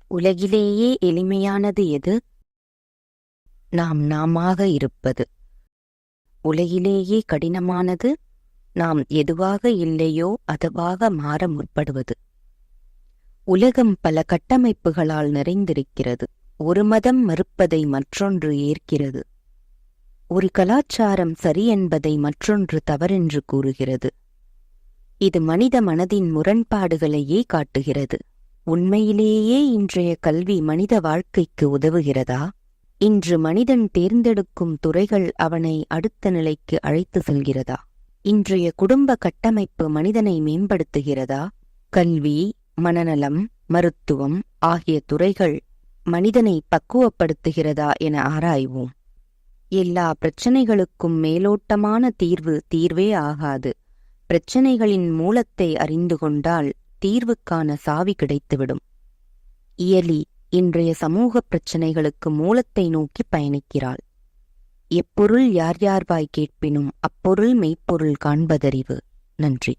உலகிலேயே எளிமையானது எது? நாம் நாமாக இருப்பது. உலகிலேயே கடினமானது நாம் எதுவாக இல்லையோ அதுவாக மாற முற்படுவது. உலகம் பல கட்டமைப்புகளால் நிறைந்திருக்கிறது. ஒரு மதம் மறுப்பதை மற்றொன்று ஏற்கிறது. ஒரு கலாச்சாரம் சரி என்பதை மற்றொன்று தவறென்று கூறுகிறது. இது மனித மனதின் முரண்பாடுகளையே காட்டுகிறது. உண்மையிலேயே இன்றைய கல்வி மனித வாழ்க்கைக்கு உதவுகிறதா? இன்று மனிதன் தேர்ந்தெடுக்கும் துறைகள் அவனை அடுத்த நிலைக்கு அழைத்து செல்கிறதா? இன்றைய குடும்ப கட்டமைப்பு மனிதனை மேம்படுத்துகிறதா? கல்வி, மனநலம், மருத்துவம் ஆகிய துறைகள் மனிதனை பக்குவப்படுத்துகிறதா என ஆராய்வோம். எல்லா பிரச்சனைகளுக்கும் மேலோட்டமான தீர்வு தீர்வே ஆகாது. பிரச்சனைகளின் மூலத்தை அறிந்து கொண்டால் தீர்வுக்கான சாவி கிடைத்துவிடும். இயலி இன்றைய சமூக பிரச்சனைகளுக்கு மூலத்தை நோக்கி பயணிக்கிறாள். எப்பொருள் யார் யார்வாய் கேட்பினும் அப்பொருள் மெய்ப்பொருள் காண்பதறிவு. நன்றி.